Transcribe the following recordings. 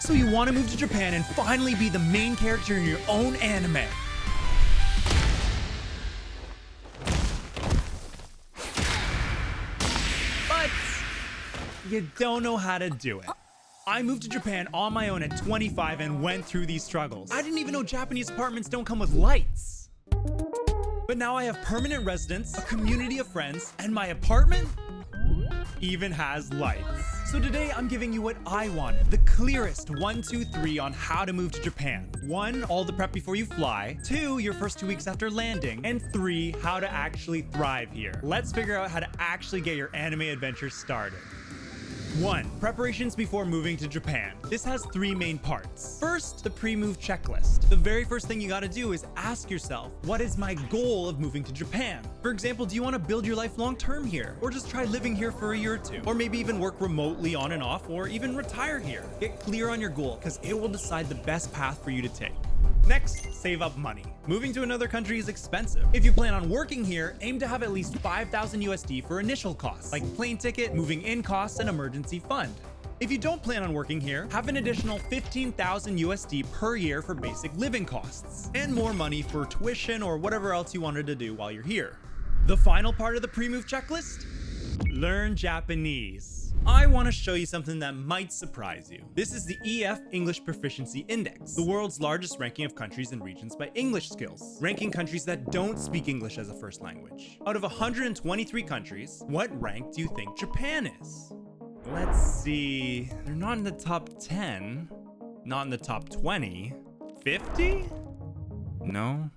So you want to move to Japan and finally be the main character in your own anime. But you don't know how to do it. I moved to Japan on my own at 25 and went through these struggles. I didn't even know Japanese apartments don't come with lights. But now I have permanent residence, a community of friends, and my apartment even has lights. So today I'm giving you what I wanted, the clearest 1, 2, 3 on how to move to Japan. 1, all the prep before you fly. 2, your first 2 weeks after landing. And 3, how to actually thrive here. Let's figure out how to actually get your anime adventure started. 1. Preparations before moving to Japan. This has 3 main parts. First, the pre-move checklist. The very first thing you gotta do is ask yourself, what is my goal of moving to Japan? For example, do you wanna build your life long-term here? Or just try living here for a year or 2? Or maybe even work remotely on and off, or even retire here? Get clear on your goal, because it will decide the best path for you to take. Next, save up money. Moving to another country is expensive. If you plan on working here, aim to have at least 5,000 USD for initial costs, like plane ticket, moving in costs, and emergency fund. If you don't plan on working here, have an additional 15,000 USD per year for basic living costs, and more money for tuition or whatever else you wanted to do while you're here. The final part of the pre-move checklist? Learn Japanese. I want to show you something that might surprise you. This is the EF English Proficiency Index, the world's largest ranking of countries and regions by English skills, ranking countries that don't speak English as a first language. Out of 123 countries, what rank do you think Japan is? Let's see. They're not in the top 10, not in the top 20, 50? No.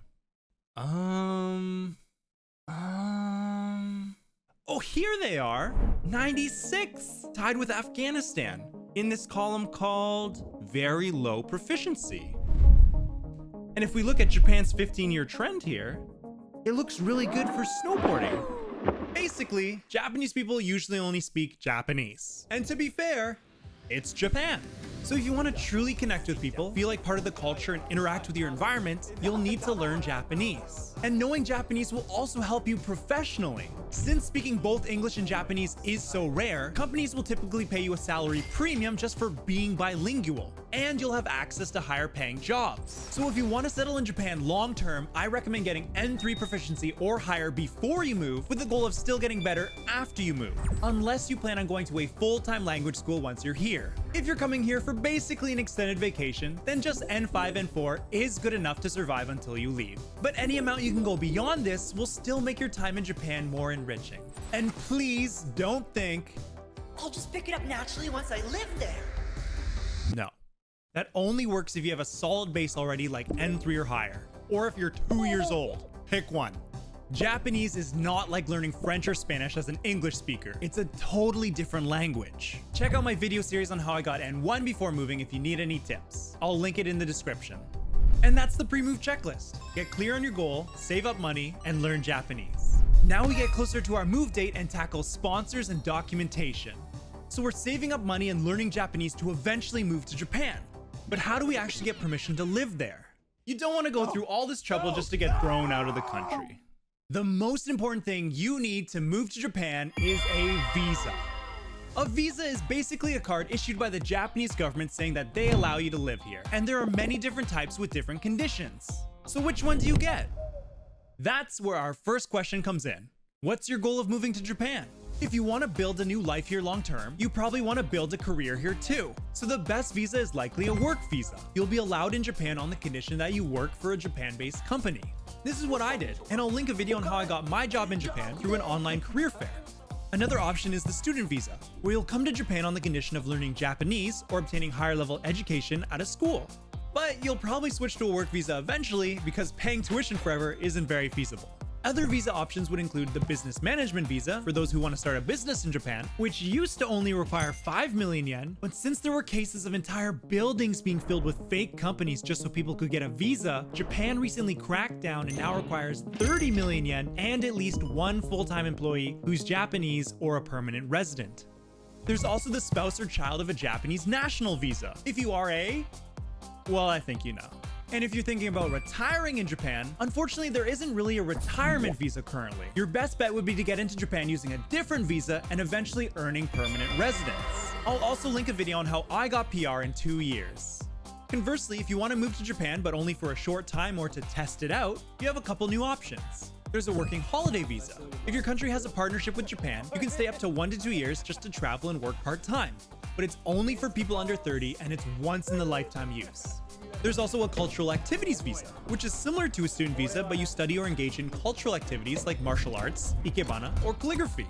Oh, here they are, 96, tied with Afghanistan, in this column called Very Low Proficiency. And if we look at Japan's 15-year trend here, it looks really good for snowboarding. Basically, Japanese people usually only speak Japanese. And to be fair, it's Japan. So if you want to truly connect with people, feel like part of the culture, and interact with your environment, you'll need to learn Japanese. And knowing Japanese will also help you professionally. Since speaking both English and Japanese is so rare, companies will typically pay you a salary premium just for being bilingual, and you'll have access to higher paying jobs. So if you want to settle in Japan long term, I recommend getting N3 proficiency or higher before you move, with the goal of still getting better after you move, unless you plan on going to a full-time language school once you're here. If you're coming here for basically an extended vacation, then just N5 and 4 is good enough to survive until you leave. But any amount you can go beyond this will still make your time in Japan more enriching. And please don't think, I'll just pick it up naturally once I live there. no. That only works if you have a solid base already, like N3 or higher, or if you're 2 years old. Pick one. Japanese is not like learning French or Spanish as an English speaker. It's a totally different language. Check out my video series on how I got N1 before moving if you need any tips. I'll link it in the description. And that's the pre-move checklist. Get clear on your goal, save up money, and learn Japanese. Now we get closer to our move date and tackle sponsors and documentation. So we're saving up money and learning Japanese to eventually move to Japan. But how do we actually get permission to live there? You don't want to go through all this trouble just to get thrown out of the country. The most important thing you need to move to Japan is a visa. A visa is basically a card issued by the Japanese government saying that they allow you to live here. And there are many different types with different conditions. So which one do you get? That's where our first question comes in. What's your goal of moving to Japan? If you want to build a new life here long term, you probably want to build a career here too. So the best visa is likely a work visa. You'll be allowed in Japan on the condition that you work for a Japan-based company. This is what I did, and I'll link a video on how I got my job in Japan through an online career fair. Another option is the student visa, where you'll come to Japan on the condition of learning Japanese or obtaining higher level education at a school. But you'll probably switch to a work visa eventually because paying tuition forever isn't very feasible. Other visa options would include the business management visa for those who want to start a business in Japan, which used to only require 5 million yen, but since there were cases of entire buildings being filled with fake companies just so people could get a visa, Japan recently cracked down and now requires 30 million yen and at least one full-time employee who's Japanese or a permanent resident. There's also the spouse or child of a Japanese national visa. If you are well, I think you know. And if you're thinking about retiring in Japan, unfortunately there isn't really a retirement visa currently. Your best bet would be to get into Japan using a different visa and eventually earning permanent residence. I'll also link a video on how I got PR in 2 years. Conversely, if you want to move to Japan but only for a short time or to test it out, you have a couple new options. There's a working holiday visa. If your country has a partnership with Japan, you can stay up to 1 to 2 years just to travel and work part-time. But it's only for people under 30 and it's once in a lifetime use. There's also a cultural activities visa, which is similar to a student visa, but you study or engage in cultural activities like martial arts, ikebana, or calligraphy.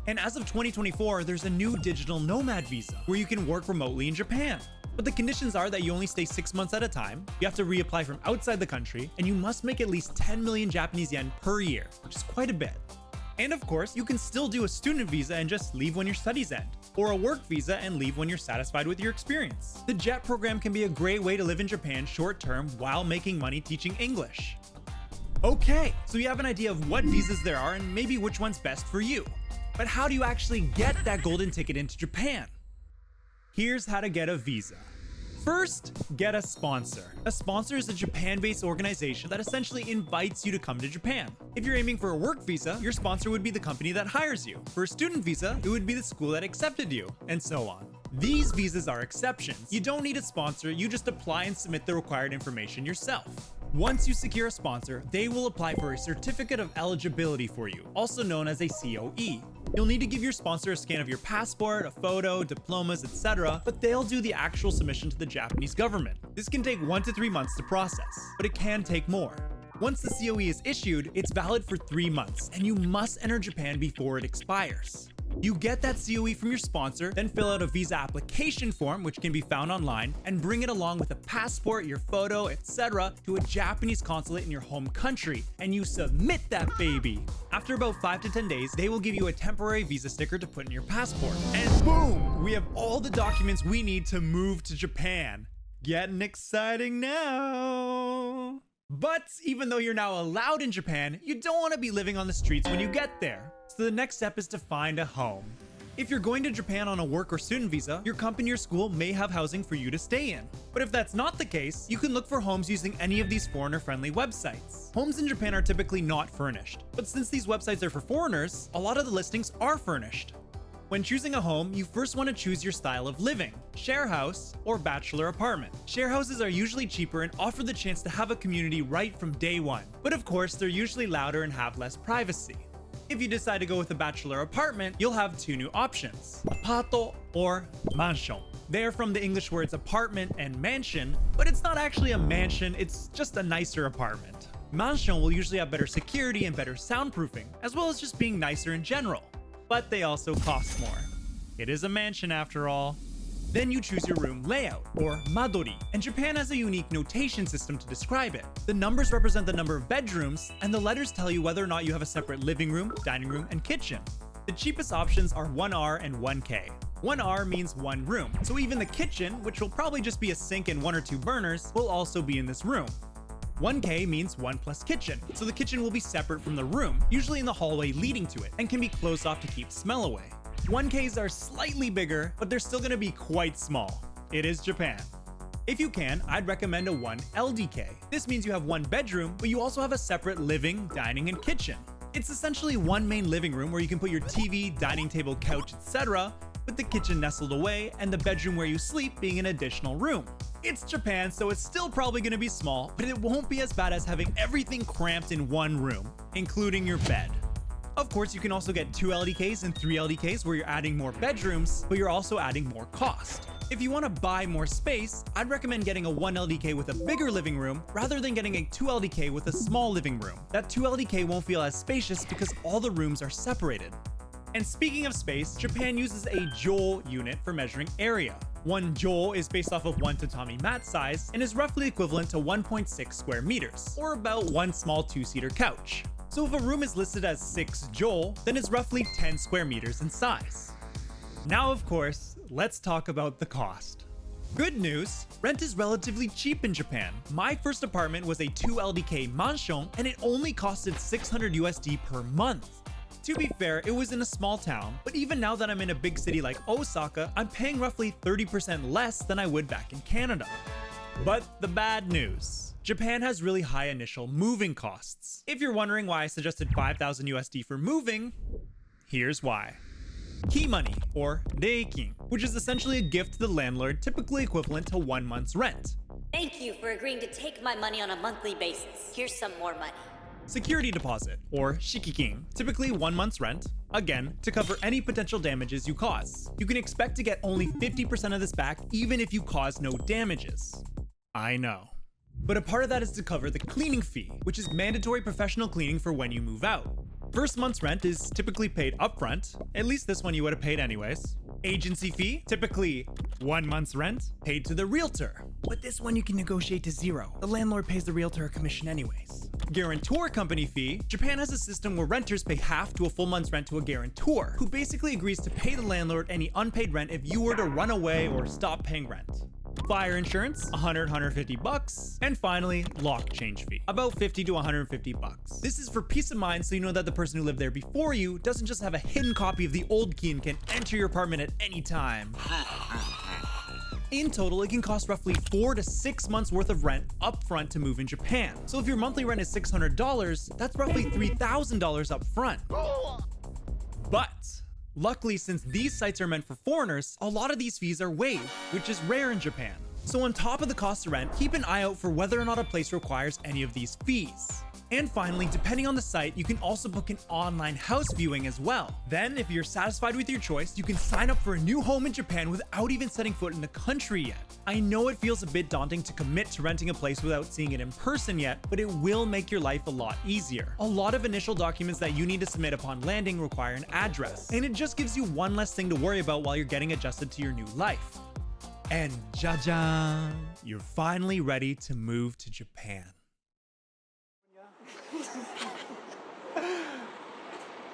And as of 2024, there's a new digital nomad visa, where you can work remotely in Japan. But the conditions are that you only stay 6 months at a time, you have to reapply from outside the country, and you must make at least 10 million Japanese yen per year, which is quite a bit. And of course, you can still do a student visa and just leave when your studies end, or a work visa and leave when you're satisfied with your experience. The JET program can be a great way to live in Japan short term while making money teaching English. Okay, so you have an idea of what visas there are and maybe which one's best for you. But how do you actually get that golden ticket into Japan? Here's how to get a visa. First, get a sponsor. A sponsor is a Japan-based organization that essentially invites you to come to Japan. If you're aiming for a work visa, your sponsor would be the company that hires you. For a student visa, it would be the school that accepted you, and so on. These visas are exceptions. You don't need a sponsor, you just apply and submit the required information yourself. Once you secure a sponsor, they will apply for a certificate of eligibility for you, also known as a COE. You'll need to give your sponsor a scan of your passport, a photo, diplomas, etc., but they'll do the actual submission to the Japanese government. This can take 1 to 3 months to process, but it can take more. Once the COE is issued, it's valid for 3 months, and you must enter Japan before it expires. You get that COE from your sponsor, then fill out a visa application form, which can be found online, and bring it along with a passport, your photo, etc. to a Japanese consulate in your home country, and you submit that baby. After about 5 to 10 days, they will give you a temporary visa sticker to put in your passport. And boom! We have all the documents we need to move to Japan. Getting exciting now! But even though you're now allowed in Japan, you don't want to be living on the streets when you get there. So the next step is to find a home. If you're going to Japan on a work or student visa, your company or school may have housing for you to stay in. But if that's not the case, you can look for homes using any of these foreigner-friendly websites. Homes in Japan are typically not furnished, but since these websites are for foreigners, a lot of the listings are furnished. When choosing a home, you first want to choose your style of living, share house or bachelor apartment. Share houses are usually cheaper and offer the chance to have a community right from day one, but of course they're usually louder and have less privacy. If you decide to go with a bachelor apartment, you'll have 2 new options, apato or mansion. They are from the English words apartment and mansion, but it's not actually a mansion, it's just a nicer apartment. Mansion will usually have better security and better soundproofing, as well as just being nicer in general. But they also cost more. It is a mansion after all. Then you choose your room layout, or Madori, and Japan has a unique notation system to describe it. The numbers represent the number of bedrooms, and the letters tell you whether or not you have a separate living room, dining room, and kitchen. The cheapest options are 1R and 1K. 1R means 1 room, so even the kitchen, which will probably just be a sink and 1 or 2 burners, will also be in this room. 1K means 1 plus kitchen, so the kitchen will be separate from the room, usually in the hallway leading to it, and can be closed off to keep smell away. 1Ks are slightly bigger, but they're still going to be quite small. It is Japan. If you can, I'd recommend a 1 LDK. This means you have 1 bedroom, but you also have a separate living, dining, and kitchen. It's essentially 1 main living room where you can put your TV, dining table, couch, etc., with the kitchen nestled away and the bedroom where you sleep being an additional room. It's Japan, so it's still probably going to be small, but it won't be as bad as having everything cramped in 1 room, including your bed. Of course, you can also get 2 LDKs and 3 LDKs where you're adding more bedrooms, but you're also adding more cost. If you want to buy more space, I'd recommend getting a 1 LDK with a bigger living room rather than getting a 2 LDK with a small living room. That 2 LDK won't feel as spacious because all the rooms are separated. And speaking of space, Japan uses a joule unit for measuring area. 1 joule is based off of 1 tatami mat size and is roughly equivalent to 1.6 square meters, or about 1 small 2-seater couch. So if a room is listed as 6 joule, then it's roughly 10 square meters in size. Now, of course, let's talk about the cost. Good news, rent is relatively cheap in Japan. My first apartment was a 2 LDK mansion and it only costed 600 USD per month. To be fair, it was in a small town, but even now that I'm in a big city like Osaka, I'm paying roughly 30% less than I would back in Canada. But the bad news. Japan has really high initial moving costs. If you're wondering why I suggested 5,000 USD for moving, here's why. Key money, or reikin, which is essentially a gift to the landlord, typically equivalent to 1 month's rent. Thank you for agreeing to take my money on a monthly basis. Here's some more money. Security deposit, or shikikin, typically 1 month's rent, again, to cover any potential damages you cause. You can expect to get only 50% of this back even if you cause no damages. I know. But a part of that is to cover the cleaning fee, which is mandatory professional cleaning for when you move out. First month's rent is typically paid upfront, at least this one you would have paid anyways. Agency fee, typically 1 month's rent, paid to the realtor. But this one you can negotiate to zero. The landlord pays the realtor a commission anyways. Guarantor company fee, Japan has a system where renters pay half to a full month's rent to a guarantor, who basically agrees to pay the landlord any unpaid rent if you were to run away or stop paying rent. Fire insurance, 150 bucks, and finally, lock change fee, about 50 to 150 bucks. This is for peace of mind, so you know that the person who lived there before you doesn't just have a hidden copy of the old key and can enter your apartment at any time. In total, it can cost roughly 4 to 6 months worth of rent upfront to move in Japan. So if your monthly rent is $600, that's roughly $3,000 upfront. But luckily, since these sites are meant for foreigners, a lot of these fees are waived, which is rare in Japan. So on top of the cost of rent, keep an eye out for whether or not a place requires any of these fees. And finally, depending on the site, you can also book an online house viewing as well. Then, if you're satisfied with your choice, you can sign up for a new home in Japan without even setting foot in the country yet. I know it feels a bit daunting to commit to renting a place without seeing it in person yet, but it will make your life a lot easier. A lot of initial documents that you need to submit upon landing require an address, and it just gives you one less thing to worry about while you're getting adjusted to your new life. And jajan, you're finally ready to move to Japan.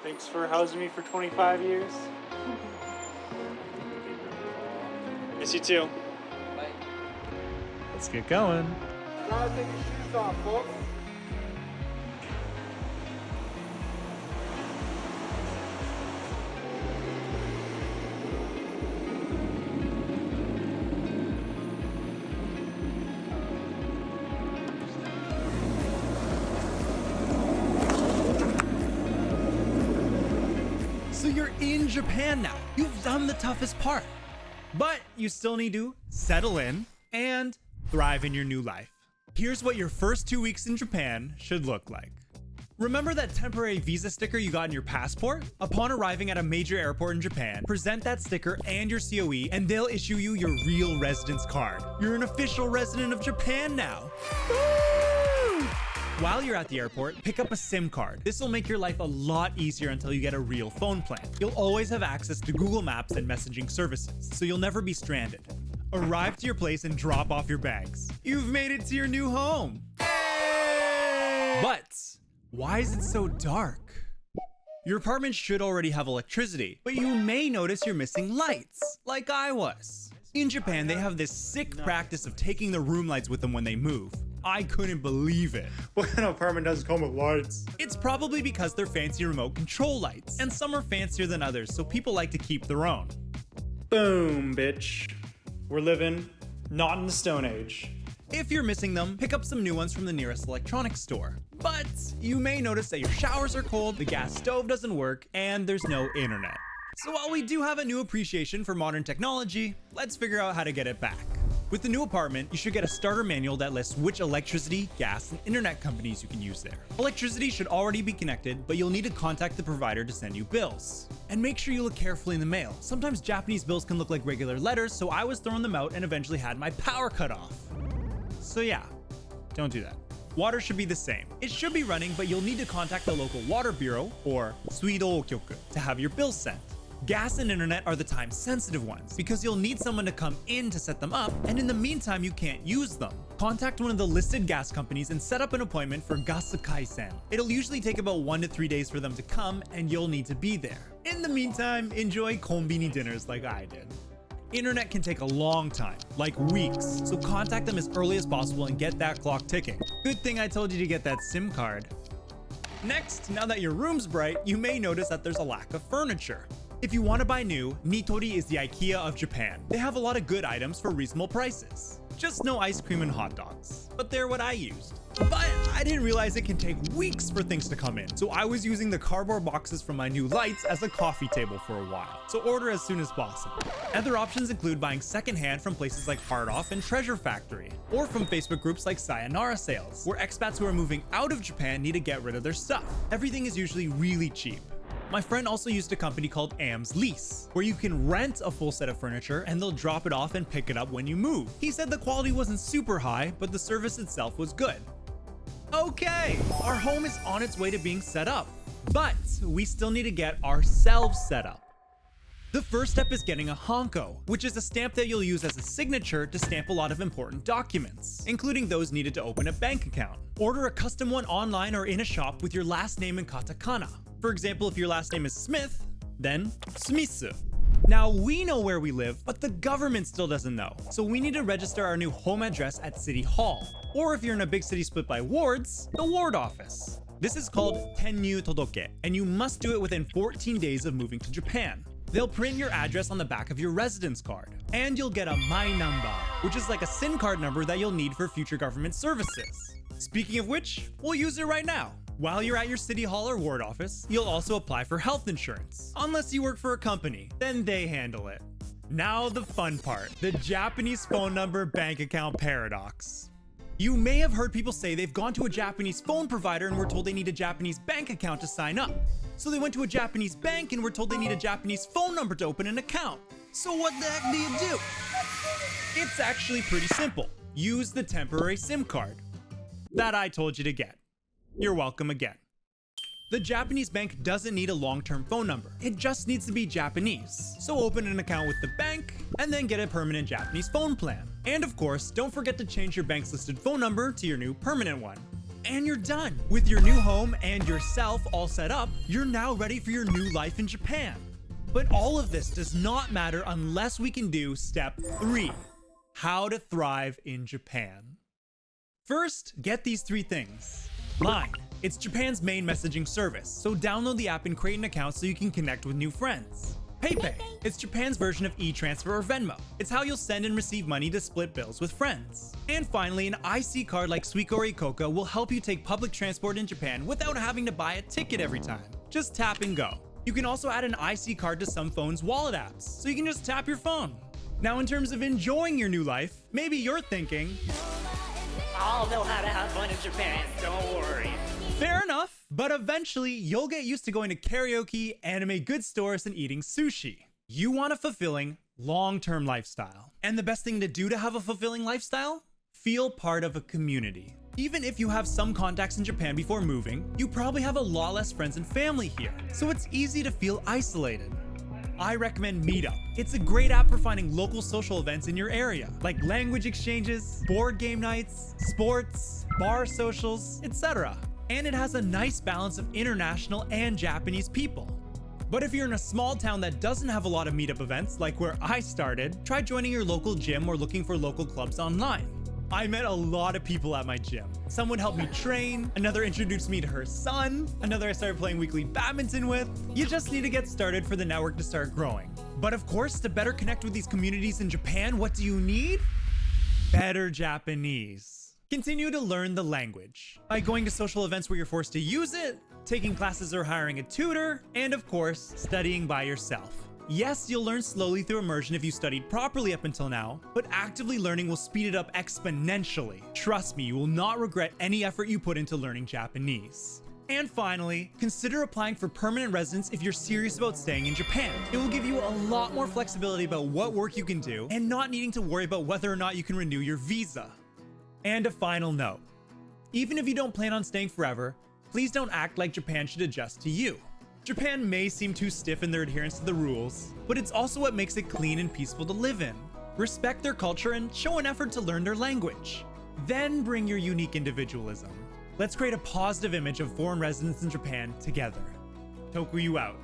Thanks for housing me for 25 years. Miss you too. Bye. Let's get going. Gotta take your shoes off, folks. So you're in Japan now. You've done the toughest part. But you still need to settle in and thrive in your new life. Here's what your first 2 weeks in Japan should look like. Remember that temporary visa sticker you got in your passport? Upon arriving at a major airport in Japan, present that sticker and your COE and they'll issue you your real residence card. You're an official resident of Japan now. Woo! While you're at the airport, pick up a SIM card. This will make your life a lot easier until you get a real phone plan. You'll always have access to Google Maps and messaging services, so you'll never be stranded. Arrive to your place and drop off your bags. You've made it to your new home. But why is it so dark? Your apartment should already have electricity, but you may notice you're missing lights, like I was. In Japan, they have this sick practice of taking the room lights with them when they move. I couldn't believe it. What kind of apartment doesn't come with lights? It's probably because they're fancy remote control lights, and some are fancier than others, so people like to keep their own. Boom, bitch. We're living not in the Stone Age. If you're missing them, pick up some new ones from the nearest electronics store. But you may notice that your showers are cold, the gas stove doesn't work, and there's no internet. So while we do have a new appreciation for modern technology, let's figure out how to get it back. With the new apartment, you should get a starter manual that lists which electricity, gas, and internet companies you can use there. Electricity should already be connected, but you'll need to contact the provider to send you bills. And make sure you look carefully in the mail. Sometimes Japanese bills can look like regular letters, so I was throwing them out and eventually had my power cut off. So yeah, don't do that. Water should be the same. It should be running, but you'll need to contact the local water bureau, or Suido-kyoku, to have your bills sent. Gas and internet are the time-sensitive ones, because you'll need someone to come in to set them up, and in the meantime, you can't use them. Contact one of the listed gas companies and set up an appointment for gasu-kaisen. It'll usually take about 1 to 3 days for them to come, and you'll need to be there. In the meantime, enjoy konbini dinners like I did. Internet can take a long time, like weeks, so contact them as early as possible and get that clock ticking. Good thing I told you to get that SIM card. Next, now that your room's bright, you may notice that there's a lack of furniture. If you want to buy new, Nitori is the IKEA of Japan. They have a lot of good items for reasonable prices. just no ice cream and hot dogs. But they're what I used. But I didn't realize it can take weeks for things to come in, so I was using the cardboard boxes from my new lights as a coffee table for a while, so order as soon as possible. Other options include buying secondhand from places like Hard Off and Treasure Factory, or from Facebook groups like Sayonara Sales, where expats who are moving out of Japan need to get rid of their stuff. Everything is usually really cheap. My friend also used a company called Am's Lease, where you can rent a full set of furniture and they'll drop it off and pick it up when you move. He said the quality wasn't super high, but the service itself was good. Okay, our home is on its way to being set up, but we still need to get ourselves set up. The first step is getting a hanko, which is a stamp that you'll use as a signature to stamp a lot of important documents, including those needed to open a bank account. Order a custom one online or in a shop with your last name in katakana. For example, if your last name is Smith, then Smitsu. Now, we know where we live, but the government still doesn't know. So we need to register our new home address at City Hall. Or if you're in a big city split by wards, the ward office. This is called Tokuyuu todoke, and you must do it within 14 days of moving to Japan. They'll print your address on the back of your residence card. And you'll get a My Number, which is like a SIM card number that you'll need for future government services. Speaking of which, we'll use it right now. While you're at your city hall or ward office, you'll also apply for health insurance. Unless you work for a company, then they handle it. Now the fun part, the Japanese phone number bank account paradox. You may have heard people say they've gone to a Japanese phone provider and were told they need a Japanese bank account to sign up. So they went to a Japanese bank and were told they need a Japanese phone number to open an account. So what the heck do you do? It's actually pretty simple. Use the temporary SIM card that I told you to get. You're welcome again. The Japanese bank doesn't need a long-term phone number. It just needs to be Japanese. So open an account with the bank and then get a permanent Japanese phone plan. And of course, don't forget to change your bank's listed phone number to your new permanent one. And you're done. With your new home and yourself all set up, you're now ready for your new life in Japan. But all of this does not matter unless we can do step 3, how to thrive in Japan. First, get these 3 things. Line. It's Japan's main messaging service, so download the app and create an account so you can connect with new friends. PayPay. It's Japan's version of e-transfer or Venmo. It's how you'll send and receive money to split bills with friends. And finally, an IC card like Suica or Ikoka will help you take public transport in Japan without having to buy a ticket every time. Just tap and go. You can also add an IC card to some phones' wallet apps, so you can just tap your phone. Now, in terms of enjoying your new life, maybe you're thinking, I'll know how to have fun in Japan, don't worry. fair enough, but eventually you'll get used to going to karaoke, anime goods stores, and eating sushi. You want a fulfilling, long-term lifestyle. And the best thing to do to have a fulfilling lifestyle? Feel part of a community. Even if you have some contacts in Japan before moving, you probably have a lot less friends and family here, so it's easy to feel isolated. I recommend Meetup. It's a great app for finding local social events in your area, like language exchanges, board game nights, sports, bar socials, etc. And it has a nice balance of international and Japanese people. But if you're in a small town that doesn't have a lot of meetup events, like where I started, try joining your local gym or looking for local clubs online. I met a lot of people at my gym. Someone helped me train, another introduced me to her son, another I started playing weekly badminton with. You just need to get started for the network to start growing. But of course, to better connect with these communities in Japan, what do you need? Better Japanese. Continue to learn the language by going to social events where you're forced to use it, taking classes or hiring a tutor, and of course, studying by yourself. Yes, you'll learn slowly through immersion if you studied properly up until now, but actively learning will speed it up exponentially. Trust me, you will not regret any effort you put into learning Japanese. And finally, consider applying for permanent residence if you're serious about staying in Japan. It will give you a lot more flexibility about what work you can do and not needing to worry about whether or not you can renew your visa. And a final note, even if you don't plan on staying forever, please don't act like Japan should adjust to you. Japan may seem too stiff in their adherence to the rules, but it's also what makes it clean and peaceful to live in. Respect their culture and show an effort to learn their language. Then bring your unique individualism. Let's create a positive image of foreign residents in Japan together. Tokuyuu out.